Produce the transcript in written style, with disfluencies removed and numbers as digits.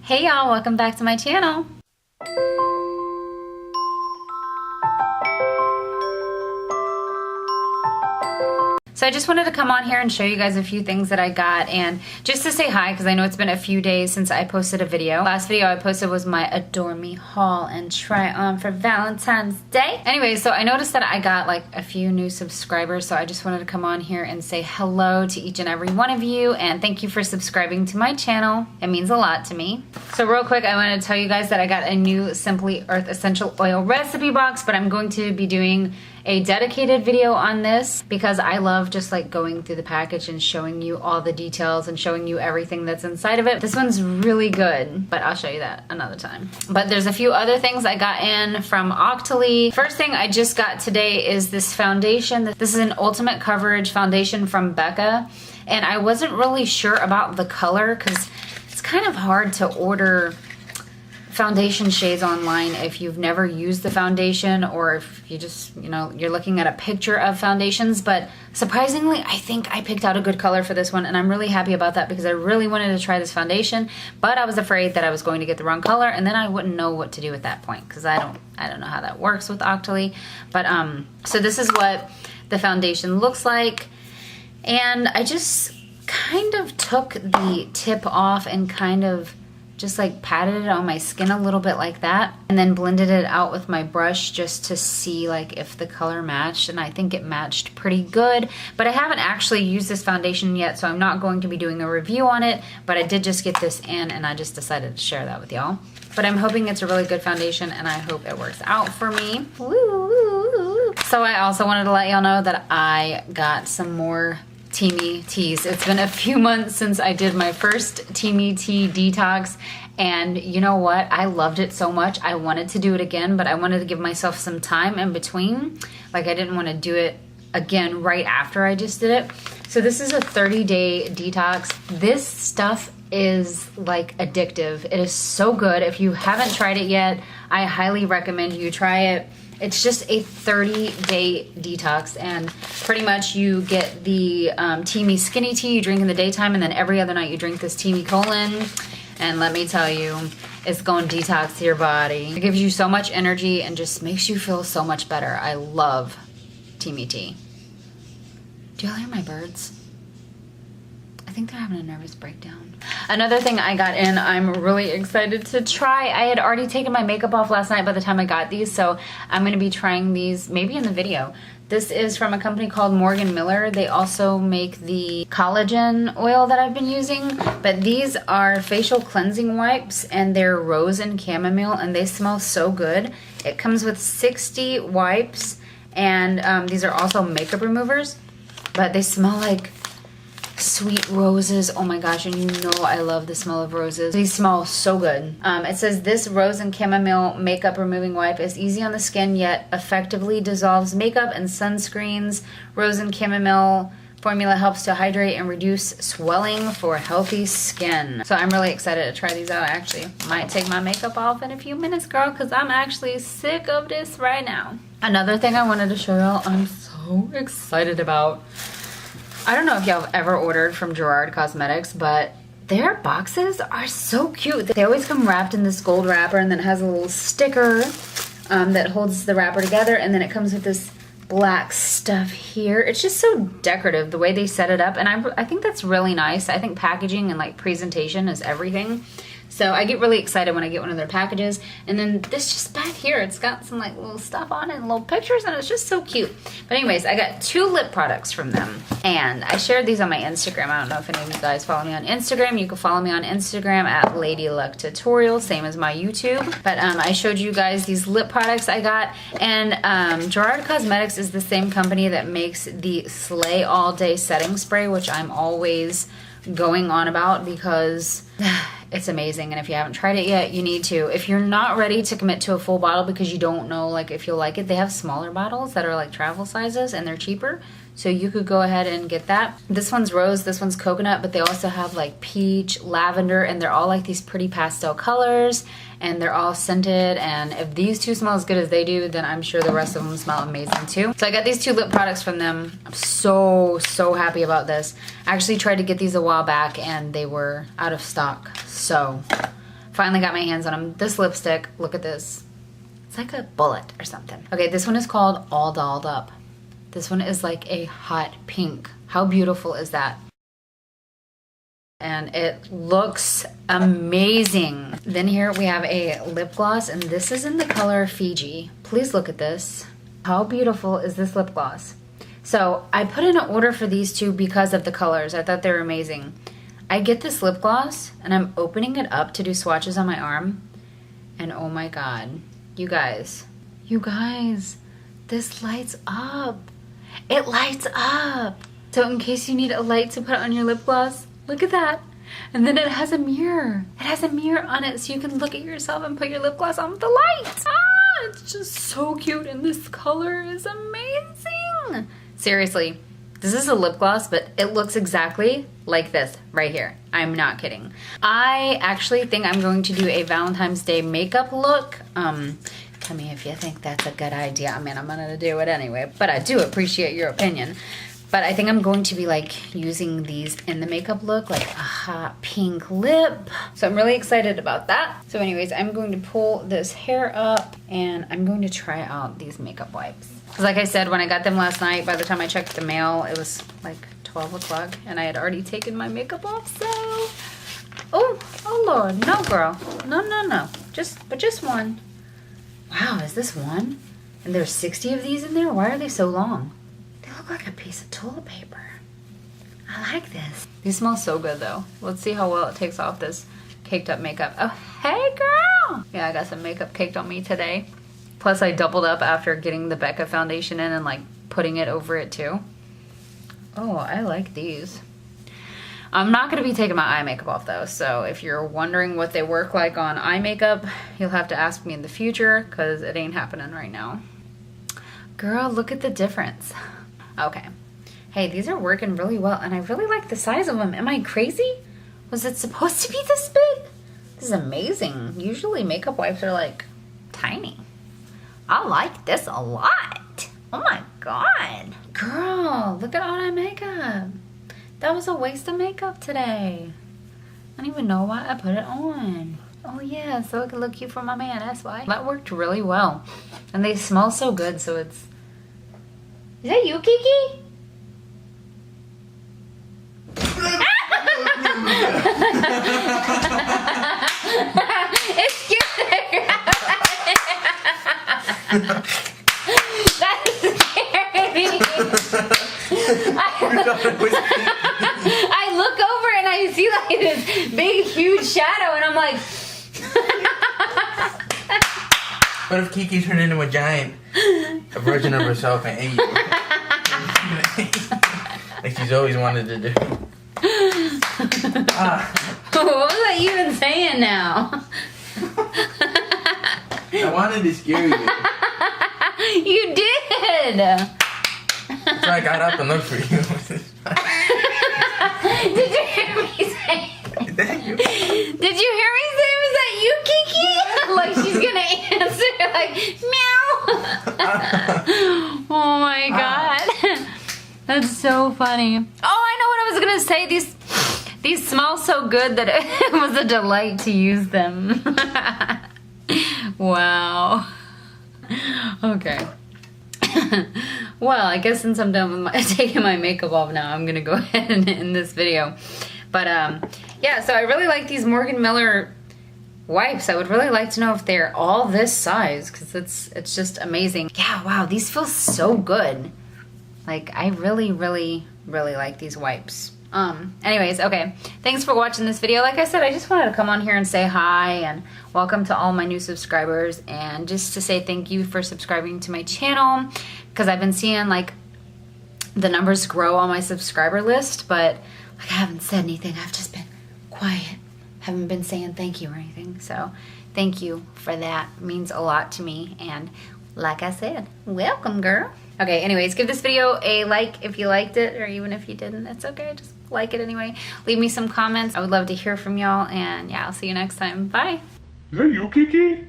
Hey y'all, welcome back to my channel. So I just wanted to come on here and show you guys a few things that I got, and just to say hi because I know it's been a few days since I posted a video. Last video I posted was my Adore Me haul and try on for Valentine's Day. Anyway, so I noticed that I got like a few new subscribers, so I just wanted to come on here and say hello to each and every one of you, and thank you for subscribing to my channel. It means a lot to me. So real quick, I wanted to tell you guys that I got a new Simply Earth Essential Oil recipe box, but I'm going to be doing a dedicated video on this because I love just like going through the package and showing you all the details and showing you everything that's inside of it. This one's really good, but I'll show you that another time. But there's a few other things I got in from Octoly. First thing I just got today is this foundation. This is an ultimate coverage foundation from Becca, and I wasn't really sure about the color because it's kind of hard to order foundation shades online if you've never used the foundation, or if you just, you know, you're looking at a picture of foundations. But surprisingly, I think I picked out a good color for this one, and I'm really happy about that because I really wanted to try this foundation, but I was afraid that I was going to get the wrong color and then I wouldn't know what to do at that point because I don't know how that works with Octoly. But so this is what the foundation looks like, and I just kind of took the tip off and kind of just like patted it on my skin a little bit like that, and then blended it out with my brush just to see like if the color matched, and I think it matched pretty good. But I haven't actually used this foundation yet, so I'm not going to be doing a review on it, but I did just get this in and I just decided to share that with y'all. But I'm hoping it's a really good foundation and I hope it works out for me. Woo! So I also wanted to let y'all know that I got some more Teamy teas. It's been a few months since I did my first Teamy tea detox, and you know what? I loved it so much. I wanted to do it again, but I wanted to give myself some time in between. Like, I didn't want to do it again right after I just did it. So this is a 30-day detox. This stuff is like addictive. It is so good. If you haven't tried it yet, I highly recommend you try it. It's just a 30-day detox, and pretty much you get the Teamy Skinny Tea you drink in the daytime, and then every other night you drink this Teamy Colon. And let me tell you, it's going to detox your body. It gives you so much energy and just makes you feel so much better. I love Teamy tea. Do y'all hear my birds? I think they're having a nervous breakdown. Another thing I got in, I'm really excited to try. I had already taken my makeup off last night by the time I got these, so I'm going to be trying these maybe in the video. This is from a company called Morgen. They also make the collagen oil that I've been using, but these are facial cleansing wipes, and they're rose and chamomile, and they smell so good. It comes with 60 wipes, and these are also makeup removers, but they smell like sweet roses. Oh my gosh, and you know I love the smell of roses. These smell so good. It says this rose and chamomile makeup removing wipe is easy on the skin yet effectively dissolves makeup and sunscreens. Rose and chamomile formula helps to hydrate and reduce swelling for healthy skin. So I'm really excited to try these out. I actually might take my makeup off in a few minutes, girl, because I'm actually sick of this right now. Another thing I wanted to show y'all I'm so excited about. I don't know if y'all have ever ordered from Gerard Cosmetics, but their boxes are so cute. They always come wrapped in this gold wrapper, and then it has a little sticker that holds the wrapper together, and then it comes with this black stuff here. It's just so decorative the way they set it up, and I think that's really nice. I think packaging and like presentation is everything. So I get really excited when I get one of their packages. And then this just back here, it's got some like little stuff on it and little pictures, and it's just so cute. But anyways, I got 2 lip products from them, and I shared these on my Instagram. I don't know if any of you guys follow me on Instagram. You can follow me on Instagram at Lady Luck Tutorial, same as my YouTube. But I showed you guys these lip products I got, and Gerard Cosmetics is the same company that makes the Slay All Day Setting Spray, which I'm always going on about because it's amazing, and if you haven't tried it yet, you need to. If you're not ready to commit to a full bottle because you don't know like if you'll like it, they have smaller bottles that are like travel sizes, and they're cheaper. So you could go ahead and get that. This one's rose, this one's coconut, but they also have like peach, lavender, and they're all like these pretty pastel colors, and they're all scented. And if these 2 smell as good as they do, then I'm sure the rest of them smell amazing too. So I got these 2 lip products from them. I'm so happy about this. I actually tried to get these a while back and they were out of stock. So Finally got my hands on them. This lipstick, look at this. It's like a bullet or something. Okay, this one is called All Dolled Up. This one is like a hot pink. How beautiful is that? And it looks amazing. Then here we have a lip gloss, and this is in the color Fiji. Please look at this. How beautiful is this lip gloss? So I put in an order for these two because of the colors. I thought they were amazing. I get this lip gloss, and I'm opening it up to do swatches on my arm, and oh my God, you guys, this lights up. It lights up. So in case you need a light to put on your lip gloss, look at that. And then it has a mirror. It has a mirror on it so you can look at yourself and put your lip gloss on with the light. Ah, it's just so cute, and this color is amazing. Seriously, this is a lip gloss, but it looks exactly like this right here. I'm not kidding. I actually think I'm going to do a Valentine's Day makeup look. Tell me if you think that's a good idea. I mean, I'm gonna do it anyway, but I do appreciate your opinion. But I think I'm going to be like using these in the makeup look, like a hot pink lip. So I'm really excited about that. So anyways, I'm going to pull this hair up and I'm going to try out these makeup wipes. Because like I said, when I got them last night, by the time I checked the mail, it was like 12 o'clock and I had already taken my makeup off, so. Oh Lord, no girl, no. Just one. Wow, is this one? And there's 60 of these in there? Why are they so long? They look like a piece of toilet paper. I like this. These smell so good though. Let's see how well it takes off this caked up makeup. Oh, hey girl! Yeah, I got some makeup caked on me today. Plus I doubled up after getting the Becca Foundation in and like putting it over it too. Oh, I like these. I'm not going to be taking my eye makeup off though, so if you're wondering what they work like on eye makeup, you'll have to ask me in the future because it ain't happening right now. Girl, look at the difference. Okay. Hey, these are working really well, and I really like the size of them. Am I crazy? Was it supposed to be this big? This is amazing. Usually makeup wipes are like tiny. I like this a lot. Oh my God. Girl, look at all that makeup. That was a waste of makeup today. I don't even know why I put it on. Oh yeah, so it could look cute for my man, that's why. That worked really well. And they smell so good, so it's... Is that you, Kiki? It's cute. That scared me. I look over and I see like this big, huge shadow, and I'm like... What if Kiki turned into a giant, a version of herself, and ate you? Like she's always wanted to do. What was I even saying now? I wanted to scare you. You did! So I got up and looked for you. Did you hear me say? Thank you. Did you hear me say, was that you, Kiki? Like she's gonna answer like, meow. Oh my God. That's so funny. Oh, I know what I was gonna say. These smell so good that it was a delight to use them. Wow. Okay. Well, I guess since I'm done with taking my makeup off now, I'm gonna go ahead and end this video. But yeah, so I really like these Morgen Miller wipes. I would really like to know if they're all this size, because it's just amazing. Yeah, wow, these feel so good. Like, I really like these wipes. Anyways, okay, thanks for watching this video. Like I said, I just wanted to come on here and say hi and welcome to all my new subscribers, and just to say thank you for subscribing to my channel, because I've been seeing like the numbers grow on my subscriber list, but like I haven't said anything. I've just been quiet, haven't been saying thank you or anything. So thank you for that. It means a lot to me, and like I said, welcome, girl. Okay, anyways, give this video a like if you liked it, or even if you didn't, it's okay. Just like it anyway. Leave me some comments. I would love to hear from y'all, and yeah, I'll see you next time. Bye. Is that you, Kiki?